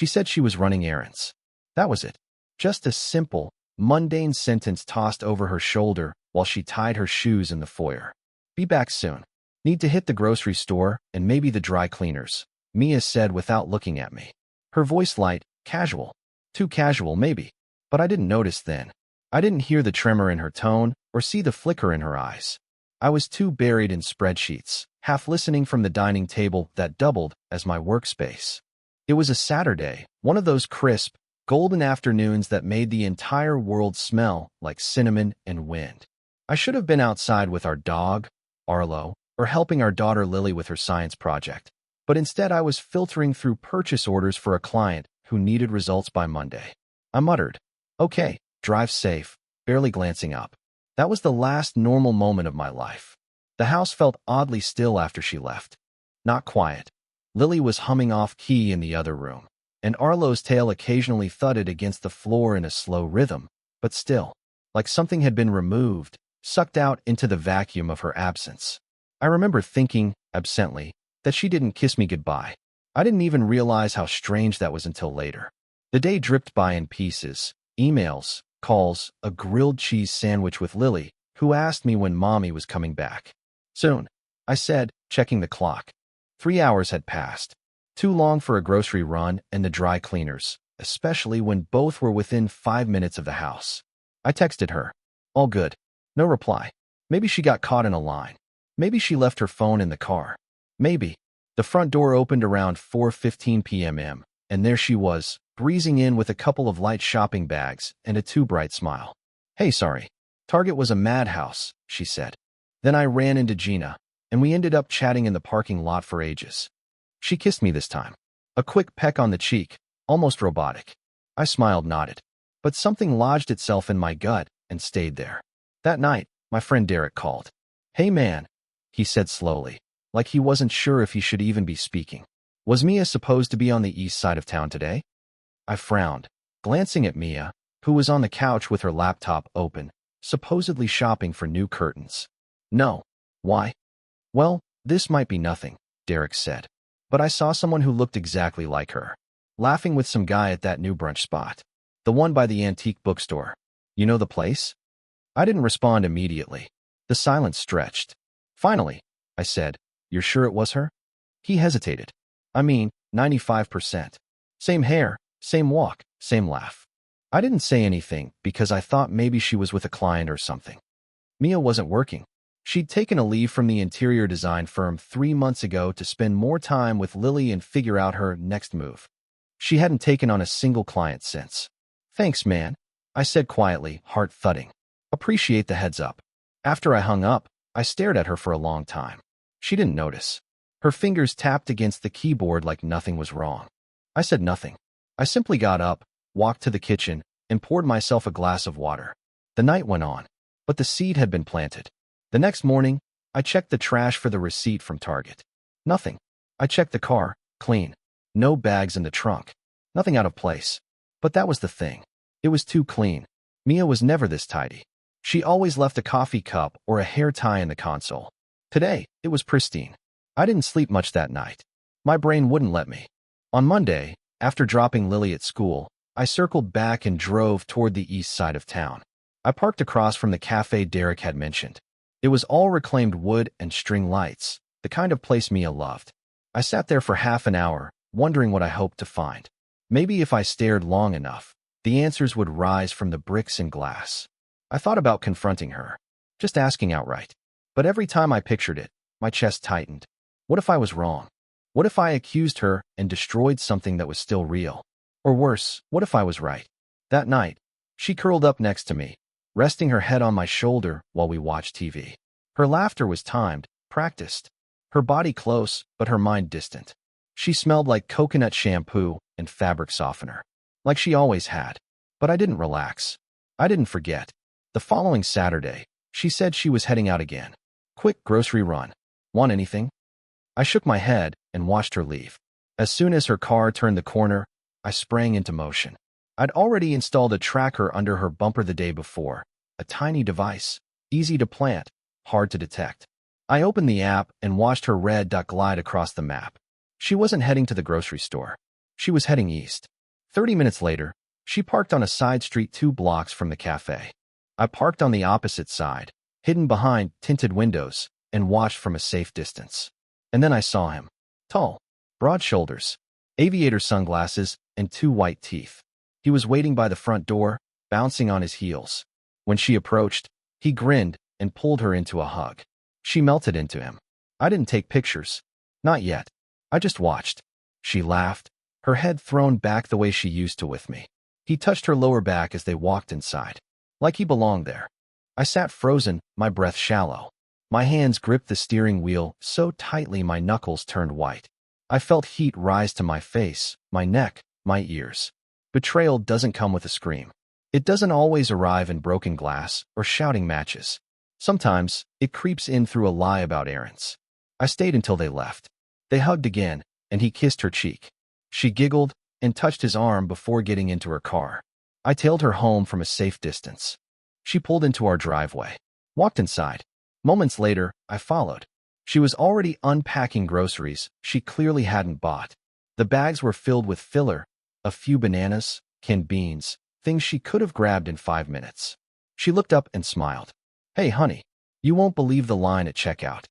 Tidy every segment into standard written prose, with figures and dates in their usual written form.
She said she was running errands. That was it. Just a simple, mundane sentence tossed over her shoulder while she tied her shoes in the foyer. Be back soon. Need to hit the grocery store and maybe the dry cleaners, Mia said without looking at me. Her voice light, casual. Too casual, maybe. But I didn't notice then. I didn't hear the tremor in her tone or see the flicker in her eyes. I was too buried in spreadsheets, half listening from the dining table that doubled as my workspace. It was a Saturday, one of those crisp, golden afternoons that made the entire world smell like cinnamon and wind. I should have been outside with our dog, Arlo, or helping our daughter Lily with her science project. But instead I was filtering through purchase orders for a client who needed results by Monday. I muttered, "Okay, drive safe," barely glancing up. That was the last normal moment of my life. The house felt oddly still after she left. Not quiet. Lily was humming off-key in the other room, and Arlo's tail occasionally thudded against the floor in a slow rhythm, but still, like something had been removed, sucked out into the vacuum of her absence. I remember thinking, absently, that she didn't kiss me goodbye. I didn't even realize how strange that was until later. The day dripped by in pieces, emails, calls, a grilled cheese sandwich with Lily, who asked me when Mommy was coming back. Soon, I said, checking the clock. 3 hours had passed. Too long for a grocery run and the dry cleaners, especially when both were within 5 minutes of the house. I texted her. All good. No reply. Maybe she got caught in a line. Maybe she left her phone in the car. Maybe. The front door opened around 4:15 p.m., and there she was, breezing in with a couple of light shopping bags and a too bright smile. Hey, sorry. Target was a madhouse, she said. Then I ran into Gina, and we ended up chatting in the parking lot for ages. She kissed me this time. A quick peck on the cheek, almost robotic. I smiled, nodded. But something lodged itself in my gut and stayed there. That night, my friend Derek called. Hey man, he said slowly, like he wasn't sure if he should even be speaking. Was Mia supposed to be on the east side of town today? I frowned, glancing at Mia, who was on the couch with her laptop open, supposedly shopping for new curtains. No. Why? Well, this might be nothing, Derek said. But I saw someone who looked exactly like her, laughing with some guy at that new brunch spot. The one by the antique bookstore. You know the place? I didn't respond immediately. The silence stretched. Finally, I said, You're sure it was her? He hesitated. I mean, 95%. Same hair, same walk, same laugh. I didn't say anything because I thought maybe she was with a client or something. Mia wasn't working. She'd taken a leave from the interior design firm 3 months ago to spend more time with Lily and figure out her next move. She hadn't taken on a single client since. Thanks, man, I said quietly, heart thudding. Appreciate the heads up. After I hung up, I stared at her for a long time. She didn't notice. Her fingers tapped against the keyboard like nothing was wrong. I said nothing. I simply got up, walked to the kitchen, and poured myself a glass of water. The night went on, but the seed had been planted. The next morning, I checked the trash for the receipt from Target. Nothing. I checked the car, clean. No bags in the trunk. Nothing out of place. But that was the thing. It was too clean. Mia was never this tidy. She always left a coffee cup or a hair tie in the console. Today, it was pristine. I didn't sleep much that night. My brain wouldn't let me. On Monday, after dropping Lily at school, I circled back and drove toward the east side of town. I parked across from the cafe Derek had mentioned. It was all reclaimed wood and string lights, the kind of place Mia loved. I sat there for half an hour, wondering what I hoped to find. Maybe if I stared long enough, the answers would rise from the bricks and glass. I thought about confronting her, just asking outright. But every time I pictured it, my chest tightened. What if I was wrong? What if I accused her and destroyed something that was still real? Or worse, what if I was right? That night, she curled up next to me, resting her head on my shoulder while we watched TV. Her laughter was timed, practiced. Her body close, but her mind distant. She smelled like coconut shampoo and fabric softener. Like she always had. But I didn't relax. I didn't forget. The following Saturday, she said she was heading out again. Quick grocery run. Want anything? I shook my head and watched her leave. As soon as her car turned the corner, I sprang into motion. I'd already installed a tracker under her bumper the day before, a tiny device, easy to plant, hard to detect. I opened the app and watched her red dot glide across the map. She wasn't heading to the grocery store. She was heading east. 30 minutes later, she parked on a side street 2 blocks from the cafe. I parked on the opposite side, hidden behind tinted windows, and watched from a safe distance. And then I saw him. Tall, broad shoulders, aviator sunglasses, and 2 white teeth. He was waiting by the front door, bouncing on his heels. When she approached, he grinned and pulled her into a hug. She melted into him. I didn't take pictures. Not yet. I just watched. She laughed, her head thrown back the way she used to with me. He touched her lower back as they walked inside, like he belonged there. I sat frozen, my breath shallow. My hands gripped the steering wheel so tightly my knuckles turned white. I felt heat rise to my face, my neck, my ears. Betrayal doesn't come with a scream. It doesn't always arrive in broken glass or shouting matches. Sometimes, it creeps in through a lie about errands. I stayed until they left. They hugged again, and he kissed her cheek. She giggled and touched his arm before getting into her car. I tailed her home from a safe distance. She pulled into our driveway, walked inside. Moments later, I followed. She was already unpacking groceries she clearly hadn't bought. The bags were filled with filler, a few bananas, canned beans, things she could have grabbed in 5 minutes. She looked up and smiled. "Hey, honey, you won't believe the line at checkout."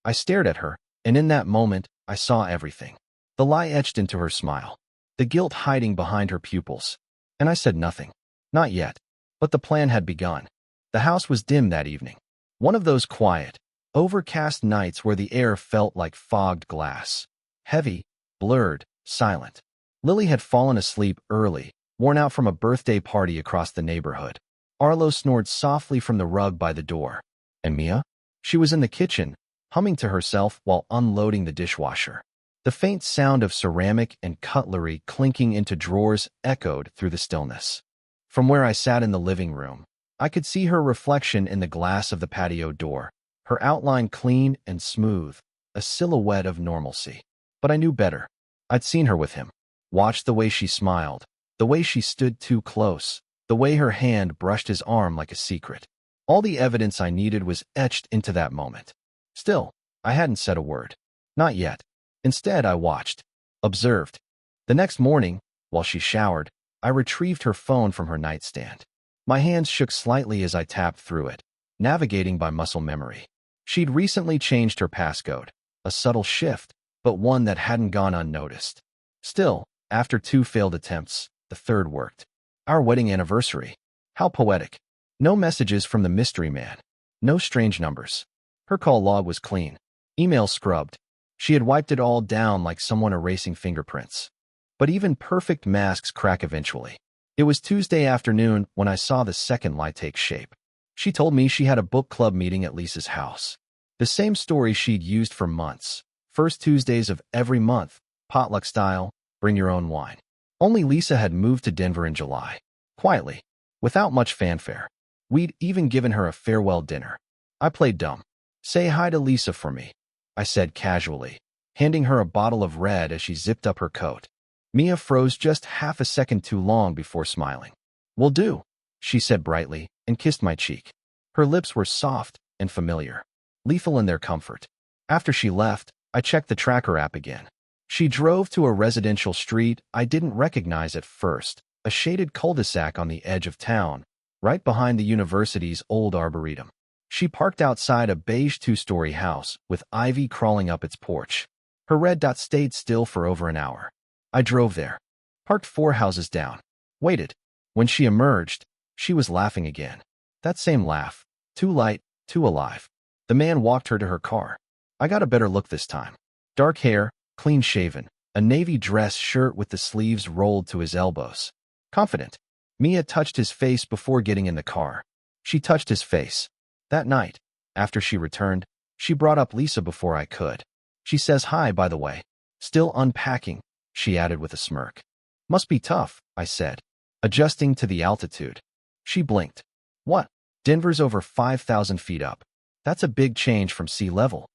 I stared at her, and in that moment, I saw everything. The lie etched into her smile, the guilt hiding behind her pupils. And I said nothing. Not yet. But the plan had begun. The house was dim that evening. One of those quiet, overcast nights where the air felt like fogged glass. Heavy, blurred, silent. Lily had fallen asleep early, worn out from a birthday party across the neighborhood. Arlo snored softly from the rug by the door. And Mia? She was in the kitchen, humming to herself while unloading the dishwasher. The faint sound of ceramic and cutlery clinking into drawers echoed through the stillness. From where I sat in the living room, I could see her reflection in the glass of the patio door, her outline clean and smooth, a silhouette of normalcy. But I knew better. I'd seen her with him, watched the way she smiled, the way she stood too close, the way her hand brushed his arm like a secret. All the evidence I needed was etched into that moment. Still, I hadn't said a word. Not yet. Instead, I watched, observed. The next morning, while she showered, I retrieved her phone from her nightstand. My hands shook slightly as I tapped through it, navigating by muscle memory. She'd recently changed her passcode, a subtle shift, but one that hadn't gone unnoticed. Still, after 2 failed attempts, the third worked. Our wedding anniversary. How poetic. No messages from the mystery man. No strange numbers. Her call log was clean. Email scrubbed. She had wiped it all down like someone erasing fingerprints. But even perfect masks crack eventually. It was Tuesday afternoon when I saw the second lie take shape. She told me she had a book club meeting at Lisa's house. The same story she'd used for months. First Tuesdays of every month, potluck style, bring your own wine. Only Lisa had moved to Denver in July. Quietly, without much fanfare. We'd even given her a farewell dinner. I played dumb. "Say hi to Lisa for me," I said casually, handing her a bottle of red as she zipped up her coat. Mia froze just half a second too long before smiling. "Will do," she said brightly, and kissed my cheek. Her lips were soft and familiar, lethal in their comfort. After she left, I checked the tracker app again. She drove to a residential street I didn't recognize at first, a shaded cul-de-sac on the edge of town, right behind the university's old arboretum. She parked outside a beige 2-story house with ivy crawling up its porch. Her red dot stayed still for over an hour. I drove there, parked 4 houses down, waited. When she emerged, she was laughing again. That same laugh, too light, too alive. The man walked her to her car. I got a better look this time. Dark hair, clean shaven, a navy dress shirt with the sleeves rolled to his elbows. Confident. Mia touched his face before getting in the car. She touched his face. That night, after she returned, she brought up Lisa before I could. "She says hi, by the way. Still unpacking," she added with a smirk. "Must be tough," I said, adjusting to the altitude. She blinked. "What? Denver's over 5,000 feet up. That's a big change from sea level."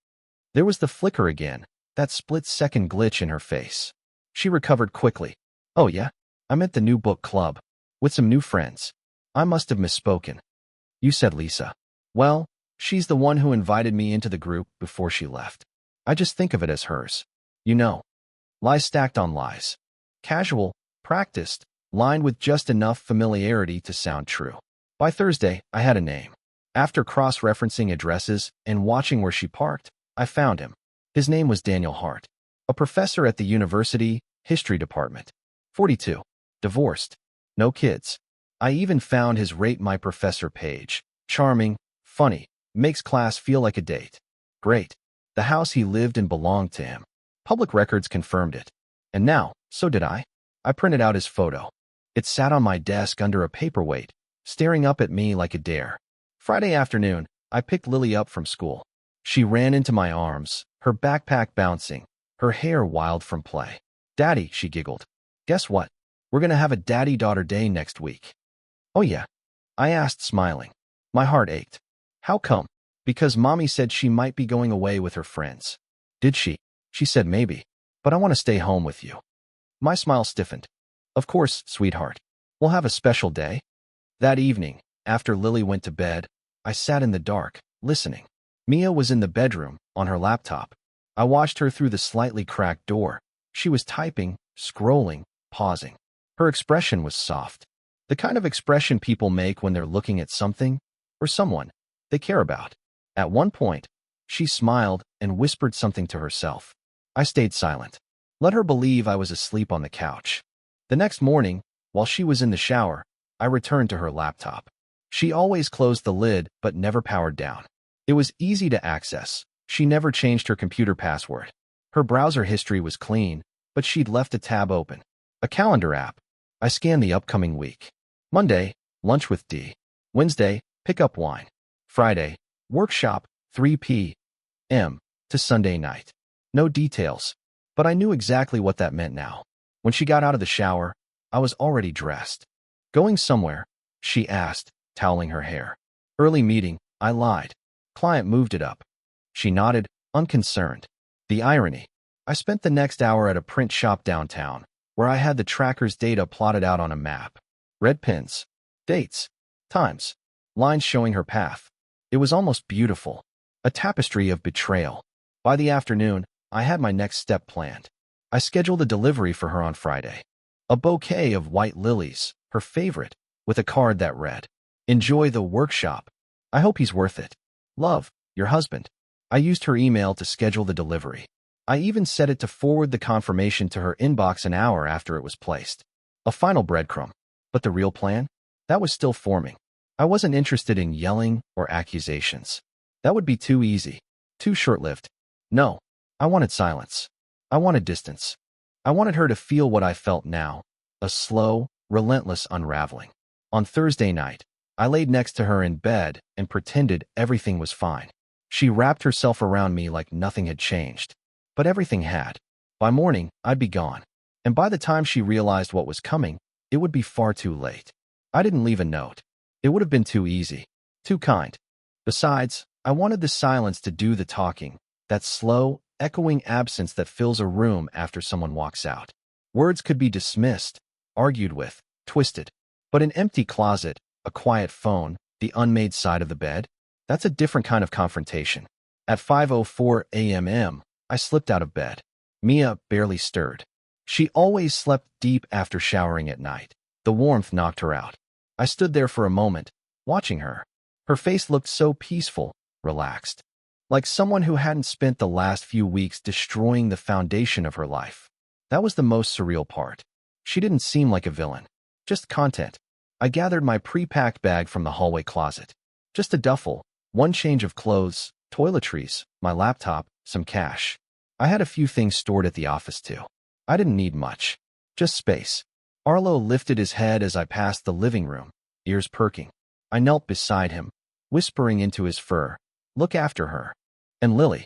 There was the flicker again, that split-second glitch in her face. She recovered quickly. "Oh yeah? I'm at the new book club. With some new friends. I must have misspoken. You said Lisa. Well, she's the one who invited me into the group before she left. I just think of it as hers. You know. Lies stacked on lies. Casual, practiced, lined with just enough familiarity to sound true. By Thursday, I had a name. After cross-referencing addresses and watching where she parked, I found him. His name was Daniel Hart, a professor at the university history department. 42. Divorced. No kids. I even found his Rate My Professor page. Charming, funny, makes class feel like a date. Great. The house he lived in belonged to him. Public records confirmed it. And now, so did I. I printed out his photo. It sat on my desk under a paperweight, staring up at me like a dare. Friday afternoon, I picked Lily up from school. She ran into my arms, her backpack bouncing, her hair wild from play. "Daddy," she giggled. "Guess what? We're gonna have a daddy-daughter day next week." "Oh yeah?" I asked, smiling. My heart ached. "How come?" "Because Mommy said she might be going away with her friends." "Did she?" She said maybe, but I want to stay home with you. My smile stiffened. "Of course, sweetheart. We'll have a special day." That evening, after Lily went to bed, I sat in the dark, listening. Mia was in the bedroom, on her laptop. I watched her through the slightly cracked door. She was typing, scrolling, pausing. Her expression was soft. The kind of expression people make when they're looking at something, or someone, they care about. At one point, she smiled and whispered something to herself. I stayed silent. Let her believe I was asleep on the couch. The next morning, while she was in the shower, I returned to her laptop. She always closed the lid but never powered down. It was easy to access. She never changed her computer password. Her browser history was clean, but she'd left a tab open. A calendar app. I scanned the upcoming week. Monday, lunch with D. Wednesday, pick up wine. Friday, workshop, 3 p.m. to Sunday night. No details, but I knew exactly what that meant now. When she got out of the shower, I was already dressed. "Going somewhere?" she asked, toweling her hair. "Early meeting," I lied. "Client moved it up." She nodded, unconcerned. The irony. I spent the next hour at a print shop downtown, where I had the tracker's data plotted out on a map. Red pins, dates, times, lines showing her path. It was almost beautiful, a tapestry of betrayal. By the afternoon, I had my next step planned. I scheduled a delivery for her on Friday. A bouquet of white lilies, her favorite, with a card that read, "Enjoy the workshop. I hope he's worth it. Love, your husband." I used her email to schedule the delivery. I even set it to forward the confirmation to her inbox an hour after it was placed. A final breadcrumb. But the real plan? That was still forming. I wasn't interested in yelling or accusations. That would be too easy, too short-lived. No, I wanted silence. I wanted distance. I wanted her to feel what I felt now, a slow, relentless unraveling. On Thursday night, I laid next to her in bed and pretended everything was fine. She wrapped herself around me like nothing had changed. But everything had. By morning, I'd be gone. And by the time she realized what was coming, it would be far too late. I didn't leave a note. It would have been too easy, too kind. Besides, I wanted the silence to do the talking, that slow, echoing absence that fills a room after someone walks out. Words could be dismissed, argued with, twisted. But an empty closet, a quiet phone, the unmade side of the bed, that's a different kind of confrontation. At 5:04 a.m., I slipped out of bed. Mia barely stirred. She always slept deep after showering at night. The warmth knocked her out. I stood there for a moment, watching her. Her face looked so peaceful, relaxed, like someone who hadn't spent the last few weeks destroying the foundation of her life. That was the most surreal part. She didn't seem like a villain, just content. I gathered my pre-packed bag from the hallway closet. Just a duffel, one change of clothes, toiletries, my laptop, some cash. I had a few things stored at the office too. I didn't need much, just space. Arlo lifted his head as I passed the living room, ears perking. I knelt beside him, whispering into his fur, "Look after her." "And Lily."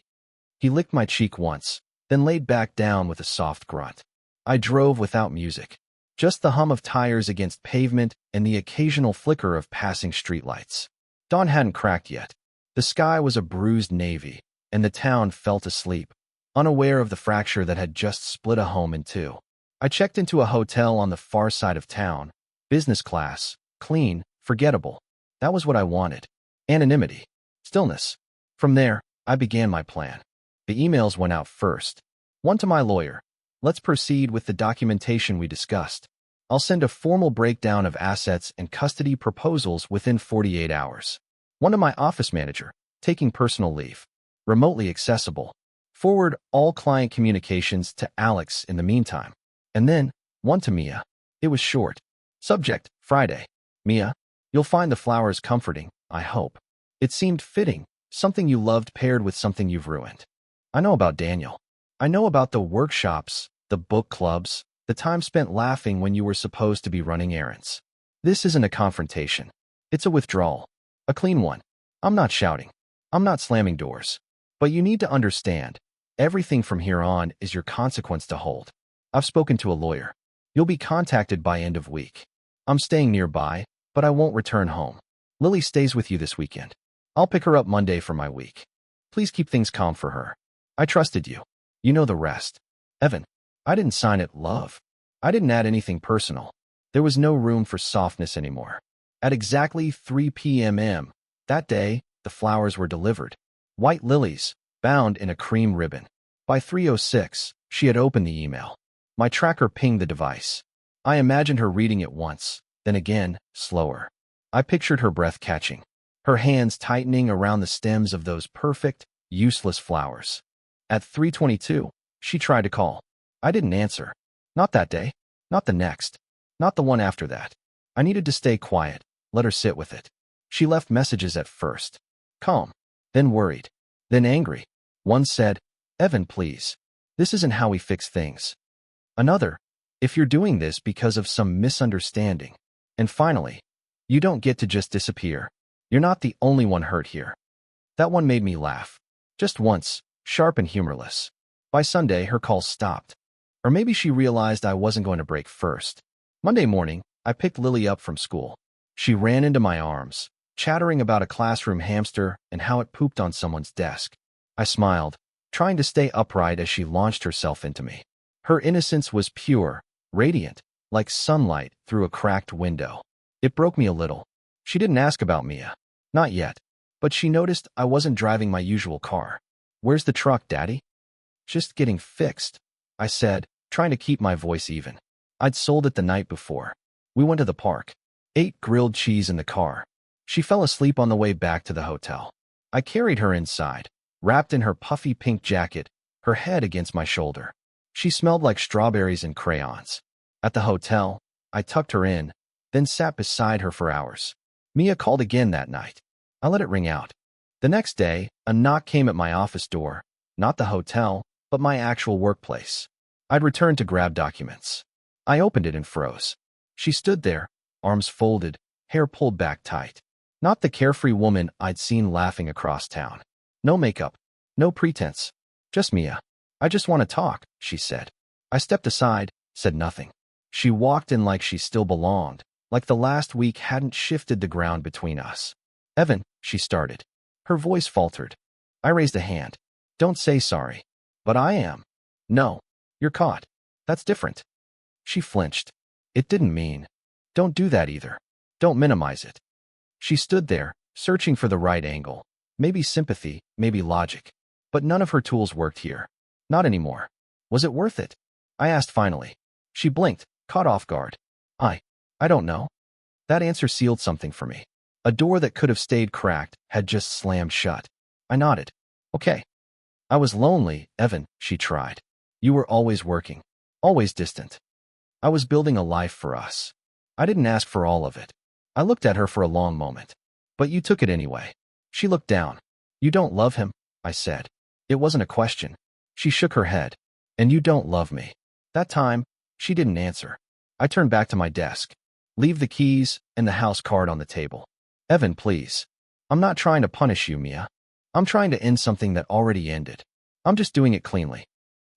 He licked my cheek once, then laid back down with a soft grunt. I drove without music, just the hum of tires against pavement and the occasional flicker of passing streetlights. Dawn hadn't cracked yet. The sky was a bruised navy, and the town felt asleep, unaware of the fracture that had just split a home in two. I checked into a hotel on the far side of town, business class, clean, forgettable. That was what I wanted. Anonymity. Stillness. From there, I began my plan. The emails went out first. One to my lawyer. "Let's proceed with the documentation we discussed." I'll send a formal breakdown of assets and custody proposals within 48 hours. One to my office manager, taking personal leave. Remotely accessible. Forward all client communications to Alex in the meantime. And then, one to Mia. It was short. Subject, Friday. Mia, you'll find the flowers comforting, I hope. It seemed fitting, something you loved paired with something you've ruined. I know about Daniel. I know about the workshops, the book clubs, the time spent laughing when you were supposed to be running errands. This isn't a confrontation. It's a withdrawal. A clean one. I'm not shouting. I'm not slamming doors. But you need to understand, everything from here on is your consequence to hold. I've spoken to a lawyer. You'll be contacted by end of week. I'm staying nearby, but I won't return home. Lily stays with you this weekend. I'll pick her up Monday for my week. Please keep things calm for her. I trusted you. You know the rest. Evan, I didn't sign it, love. I didn't add anything personal. There was no room for softness anymore. At exactly 3 p.m. that day, the flowers were delivered. White lilies, bound in a cream ribbon. By 3:06, she had opened the email. My tracker pinged the device. I imagined her reading it once, then again, slower. I pictured her breath catching, her hands tightening around the stems of those perfect, useless flowers. At 3:22, she tried to call. I didn't answer. Not that day. Not the next. Not the one after that. I needed to stay quiet, let her sit with it. She left messages at first. Calm. Then worried. Then angry. One said, Evan, please. This isn't how we fix things. Another, if you're doing this because of some misunderstanding. And finally, you don't get to just disappear. You're not the only one hurt here. That one made me laugh. Just once, sharp and humorless. By Sunday, her calls stopped. Or maybe she realized I wasn't going to break first. Monday morning, I picked Lily up from school. She ran into my arms, chattering about a classroom hamster and how it pooped on someone's desk. I smiled, trying to stay upright as she launched herself into me. Her innocence was pure, radiant, like sunlight through a cracked window. It broke me a little. She didn't ask about Mia. Not yet. But she noticed I wasn't driving my usual car. Where's the truck, Daddy? Just getting fixed, I said, trying to keep my voice even. I'd sold it the night before. We went to the park. Ate grilled cheese in the car. She fell asleep on the way back to the hotel. I carried her inside, wrapped in her puffy pink jacket, her head against my shoulder. She smelled like strawberries and crayons. At the hotel, I tucked her in, then sat beside her for hours. Mia called again that night. I let it ring out. The next day, a knock came at my office door, not the hotel, but my actual workplace. I'd returned to grab documents. I opened it and froze. She stood there, arms folded, hair pulled back tight. Not the carefree woman I'd seen laughing across town. No makeup, no pretense. Just Mia. I just want to talk, she said. I stepped aside, said nothing. She walked in like she still belonged, like the last week hadn't shifted the ground between us. Evan, she started. Her voice faltered. I raised a hand. Don't say sorry. But I am. No. You're caught. That's different. She flinched. It didn't mean. Don't do that either. Don't minimize it. She stood there, searching for the right angle. Maybe sympathy, maybe logic. But none of her tools worked here. Not anymore. Was it worth it? I asked finally. She blinked, caught off guard. I don't know. That answer sealed something for me. A door that could have stayed cracked had just slammed shut. I nodded. Okay. I was lonely, Evan, she tried. You were always working. Always distant. I was building a life for us. I didn't ask for all of it. I looked at her for a long moment. But you took it anyway. She looked down. You don't love him, I said. It wasn't a question. She shook her head. And you don't love me. That time, she didn't answer. I turned back to my desk. Leave the keys and the house card on the table. Evan, please. I'm not trying to punish you, Mia. I'm trying to end something that already ended. I'm just doing it cleanly.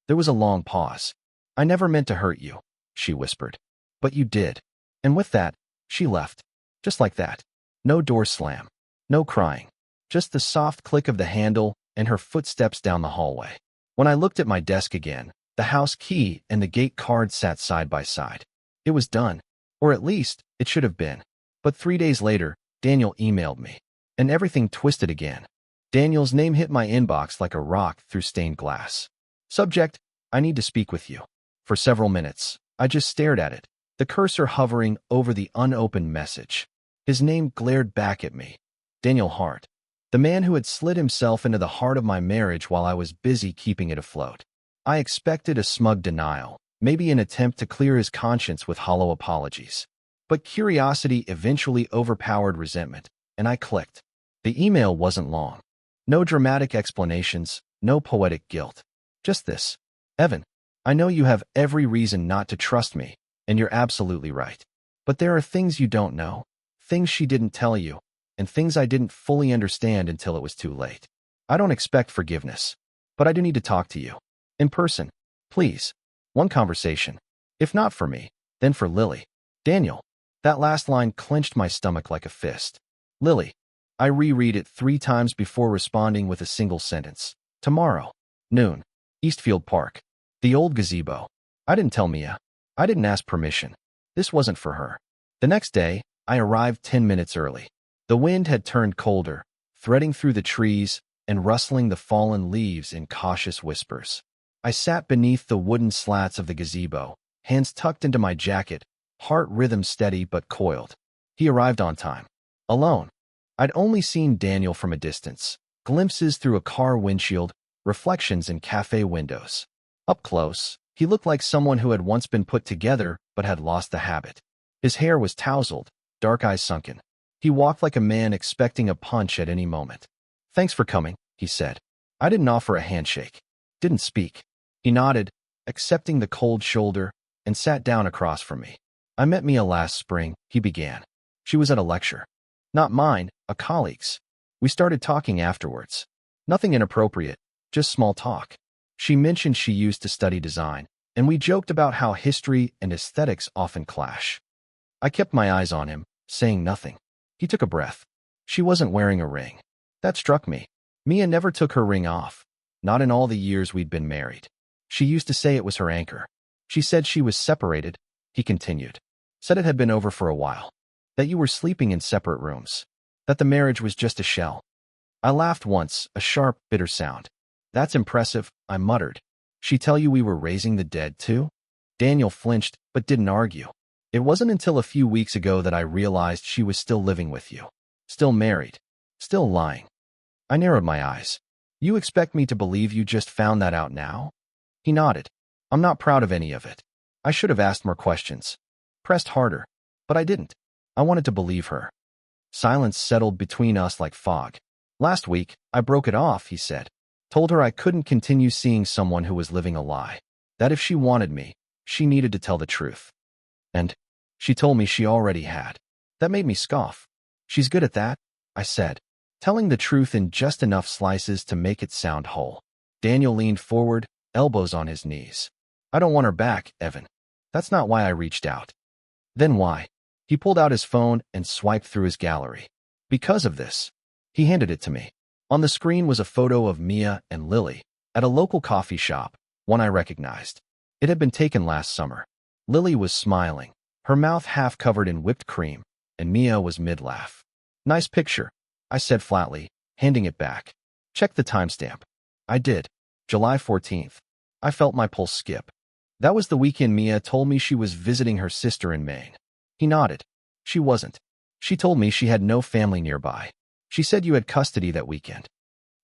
There was a long pause. I never meant to hurt you, she whispered. But you did. And with that, she left. Just like that. No door slam. No crying. Just the soft click of the handle and her footsteps down the hallway. When I looked at my desk again, the house key and the gate card sat side by side. It was done. Or at least, it should have been. But 3 days later, Daniel emailed me. And everything twisted again. Daniel's name hit my inbox like a rock through stained glass. Subject, I need to speak with you. For several minutes, I just stared at it. the cursor hovering over the unopened message. His name glared back at me. Daniel Hart. The man who had slid himself into the heart of my marriage while I was busy keeping it afloat. I expected a smug denial, maybe an attempt to clear his conscience with hollow apologies. But curiosity eventually overpowered resentment, and I clicked. The email wasn't long. No dramatic explanations, no poetic guilt. Just this. Evan, I know you have every reason not to trust me, and you're absolutely right. But there are things you don't know, things she didn't tell you, and things I didn't fully understand until it was too late. I don't expect forgiveness, but I do need to talk to you. In person. Please. One conversation. If not for me, then for Lily. Daniel. That last line clenched my stomach like a fist. Lily. I reread it 3 times before responding with a single sentence. Tomorrow. Noon. Eastfield Park. The old gazebo. I didn't tell Mia. I didn't ask permission. This wasn't for her. The next day, I arrived 10 minutes early. The wind had turned colder, threading through the trees and rustling the fallen leaves in cautious whispers. I sat beneath the wooden slats of the gazebo, hands tucked into my jacket, heart rhythm steady but coiled. He arrived on time. Alone. I'd only seen Daniel from a distance, glimpses through a car windshield, reflections in cafe windows. Up close, he looked like someone who had once been put together but had lost the habit. His hair was tousled, dark eyes sunken. He walked like a man expecting a punch at any moment. Thanks for coming, he said. I didn't offer a handshake. Didn't speak. He nodded, accepting the cold shoulder, and sat down across from me. I met Mia last spring, he began. She was at a lecture. Not mine, a colleague's. We started talking afterwards. Nothing inappropriate, just small talk. She mentioned she used to study design, and we joked about how history and aesthetics often clash. I kept my eyes on him, saying nothing. He took a breath. She wasn't wearing a ring. That struck me. Mia never took her ring off. Not in all the years we'd been married. She used to say it was her anchor. She said she was separated, he continued. Said it had been over for a while. That you were sleeping in separate rooms. That the marriage was just a shell. I laughed once, a sharp, bitter sound. That's impressive, I muttered. She tell you we were raising the dead too? Daniel flinched, but didn't argue. It wasn't until a few weeks ago that I realized she was still living with you. Still married. Still lying. I narrowed my eyes. You expect me to believe you just found that out now? He nodded. I'm not proud of any of it. I should have asked more questions. Pressed harder. But I didn't. I wanted to believe her. Silence settled between us like fog. Last week, I broke it off, he said. Told her I couldn't continue seeing someone who was living a lie. That if she wanted me, she needed to tell the truth. And she told me she already had. That made me scoff. She's good at that, I said, telling the truth in just enough slices to make it sound whole. Daniel leaned forward, elbows on his knees. I don't want her back, Evan. That's not why I reached out. Then why? He pulled out his phone and swiped through his gallery. Because of this. He handed it to me. On the screen was a photo of Mia and Lily at a local coffee shop, one I recognized. It had been taken last summer. Lily was smiling, her mouth half covered in whipped cream, and Mia was mid-laugh. Nice picture, I said flatly, handing it back. Check the timestamp. I did. July 14th. I felt my pulse skip. That was the weekend Mia told me she was visiting her sister in Maine. He nodded. She wasn't. She told me she had no family nearby. She said you had custody that weekend.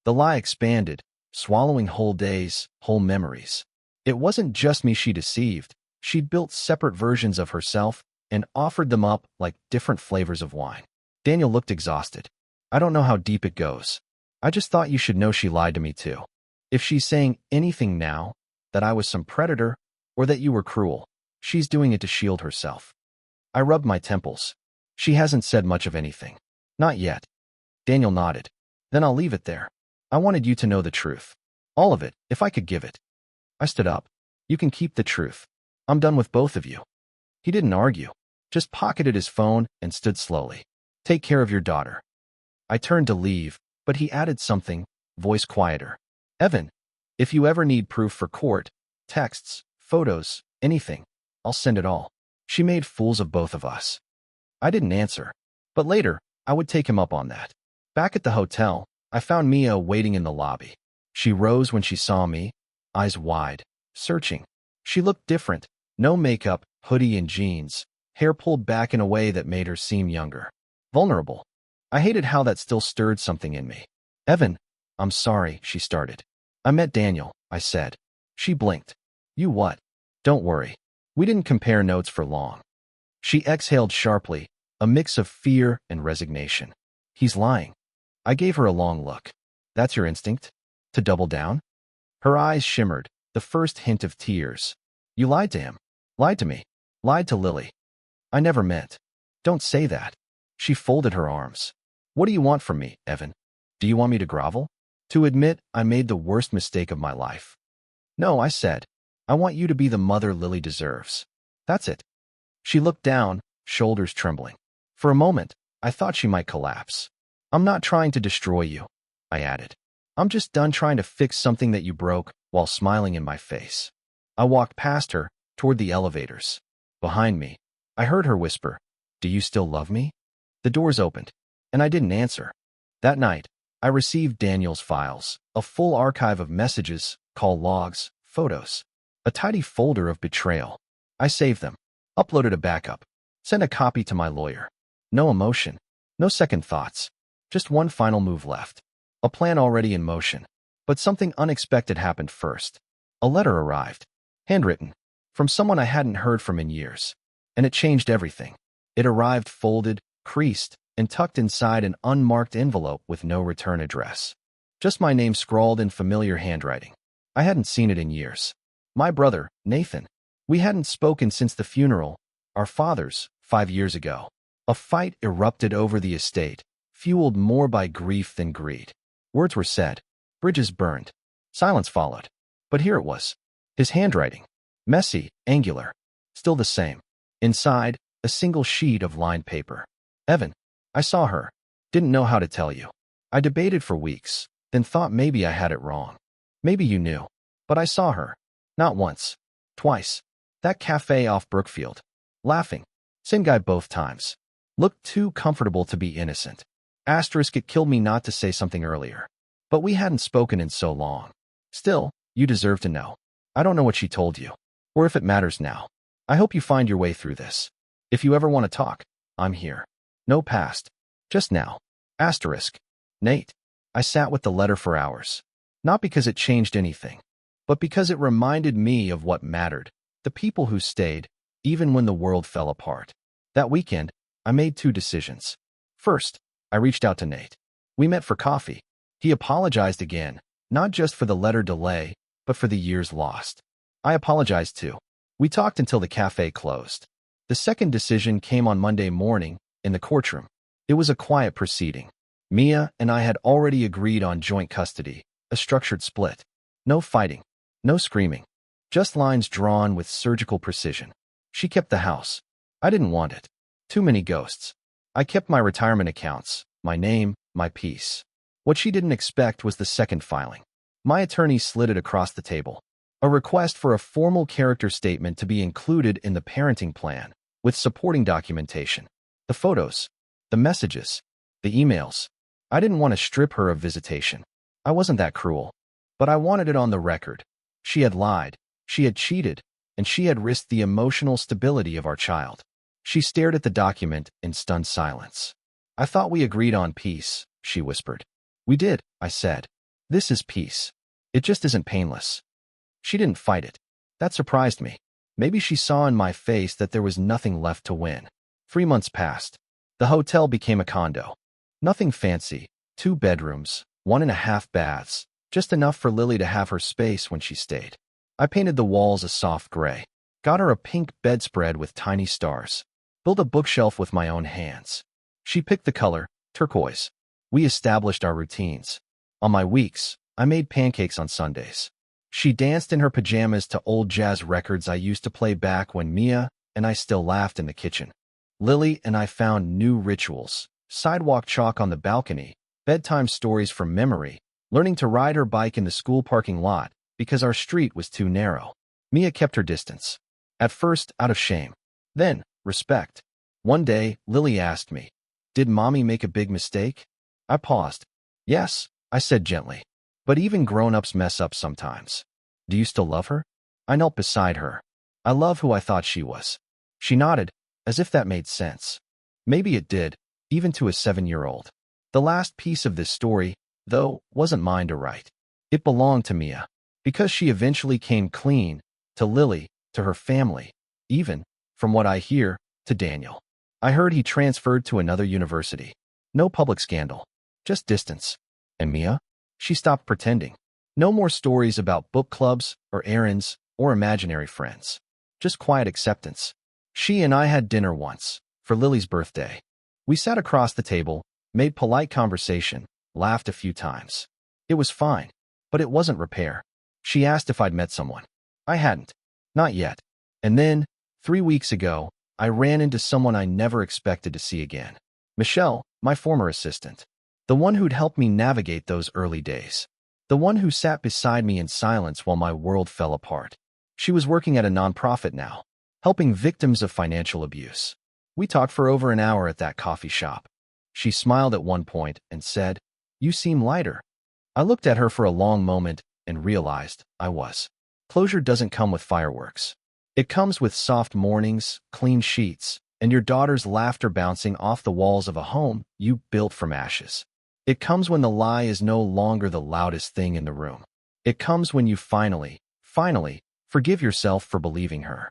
The lie expanded, swallowing whole days, whole memories. It wasn't just me she deceived. She'd built separate versions of herself and offered them up like different flavors of wine. Daniel looked exhausted. I don't know how deep it goes. I just thought you should know she lied to me too. If she's saying anything now, that I was some predator, or that you were cruel, she's doing it to shield herself. I rubbed my temples. She hasn't said much of anything. Not yet. Daniel nodded. Then I'll leave it there. I wanted you to know the truth. All of it, if I could give it. I stood up. You can keep the truth. I'm done with both of you. He didn't argue, just pocketed his phone and stood slowly. Take care of your daughter. I turned to leave, but he added something, voice quieter. Evan, if you ever need proof for court, texts, photos, anything, I'll send it all. She made fools of both of us. I didn't answer, but later, I would take him up on that. Back at the hotel, I found Mia waiting in the lobby. She rose when she saw me, eyes wide, searching. She looked different, no makeup, hoodie and jeans, hair pulled back in a way that made her seem younger. Vulnerable. I hated how that still stirred something in me. Evan, I'm sorry, she started. I met Daniel, I said. She blinked. You what? Don't worry. We didn't compare notes for long. She exhaled sharply, a mix of fear and resignation. He's lying. I gave her a long look. That's your instinct? To double down? Her eyes shimmered, the first hint of tears. You lied to him. Lied to me. Lied to Lily. I never meant. Don't say that. She folded her arms. What do you want from me, Evan? Do you want me to grovel? To admit I made the worst mistake of my life? No, I said. I want you to be the mother Lily deserves. That's it. She looked down, shoulders trembling. For a moment, I thought she might collapse. I'm not trying to destroy you, I added. I'm just done trying to fix something that you broke, while smiling in my face. I walked past her, toward the elevators. Behind me, I heard her whisper, Do you still love me? The doors opened, and I didn't answer. That night, I received Daniel's files, a full archive of messages, call logs, photos, a tidy folder of betrayal. I saved them, uploaded a backup, sent a copy to my lawyer. No emotion, no second thoughts, just one final move left. A plan already in motion. But something unexpected happened first. A letter arrived, handwritten, from someone I hadn't heard from in years. And it changed everything. It arrived folded, creased, and tucked inside an unmarked envelope with no return address. Just my name scrawled in familiar handwriting. I hadn't seen it in years. My brother, Nathan. We hadn't spoken since the funeral, our father's, 5 years ago. A fight erupted over the estate, fueled more by grief than greed. Words were said. Bridges burned. Silence followed. But here it was. His handwriting. Messy, angular. Still the same. Inside, a single sheet of lined paper. Evan. I saw her. Didn't know how to tell you. I debated for weeks, then thought maybe I had it wrong. Maybe you knew. But I saw her. Not once. Twice. That cafe off Brookfield. Laughing. Same guy both times. Looked too comfortable to be innocent. Asterisk, it killed me not to say something earlier. But we hadn't spoken in so long. Still, you deserve to know. I don't know what she told you, or if it matters now. I hope you find your way through this. If you ever want to talk, I'm here. No past. Just now. Asterisk. Nate. I sat with the letter for hours. Not because it changed anything, but because it reminded me of what mattered. The people who stayed, even when the world fell apart. That weekend, I made 2 decisions. First, I reached out to Nate. We met for coffee. He apologized again, not just for the letter delay, but for the years lost. I apologized too. We talked until the cafe closed. The second decision came on Monday morning, in the courtroom. It was a quiet proceeding. Mia and I had already agreed on joint custody, a structured split. No fighting, no screaming, just lines drawn with surgical precision. She kept the house. I didn't want it. Too many ghosts. I kept my retirement accounts, my name, my peace. What she didn't expect was the second filing. My attorney slid it across the table. A request for a formal character statement to be included in the parenting plan, with supporting documentation. The photos, the messages, the emails. I didn't want to strip her of visitation. I wasn't that cruel. But I wanted it on the record. She had lied, she had cheated, and she had risked the emotional stability of our child. She stared at the document in stunned silence. I thought we agreed on peace, she whispered. We did, I said. This is peace. It just isn't painless. She didn't fight it. That surprised me. Maybe she saw in my face that there was nothing left to win. 3 months passed. The hotel became a condo. Nothing fancy. 2 bedrooms, 1.5 baths, just enough for Lily to have her space when she stayed. I painted the walls a soft gray. Got her a pink bedspread with tiny stars. Built a bookshelf with my own hands. She picked the color, turquoise. We established our routines. On my weeks, I made pancakes on Sundays. She danced in her pajamas to old jazz records I used to play back when Mia and I still laughed in the kitchen. Lily and I found new rituals. Sidewalk chalk on the balcony, bedtime stories from memory, learning to ride her bike in the school parking lot because our street was too narrow. Mia kept her distance. At first, out of shame. Then, respect. One day, Lily asked me, "Did Mommy make a big mistake?" I paused. "Yes," I said gently. "But even grown-ups mess up sometimes. Do you still love her?" I knelt beside her. "I love who I thought she was. She nodded, as if that made sense. Maybe it did, even to a 7-year-old. The last piece of this story, though, wasn't mine to write. It belonged to Mia, because she eventually came clean, to Lily, to her family, even, from what I hear, to Daniel. I heard he transferred to another university. No public scandal, just distance. And Mia? She stopped pretending. No more stories about book clubs, or errands, or imaginary friends. Just quiet acceptance. She and I had dinner once, for Lily's birthday. We sat across the table, made polite conversation, laughed a few times. It was fine, but it wasn't repair. She asked if I'd met someone. I hadn't. Not yet. And then, 3 weeks ago, I ran into someone I never expected to see again. Michelle, my former assistant. The one who'd helped me navigate those early days. The one who sat beside me in silence while my world fell apart. She was working at a nonprofit now, helping victims of financial abuse. We talked for over an hour at that coffee shop. She smiled at one point and said, "You seem lighter." I looked at her for a long moment and realized I was. Closure doesn't come with fireworks. It comes with soft mornings, clean sheets, and your daughter's laughter bouncing off the walls of a home you built from ashes. It comes when the lie is no longer the loudest thing in the room. It comes when you finally forgive yourself for believing her.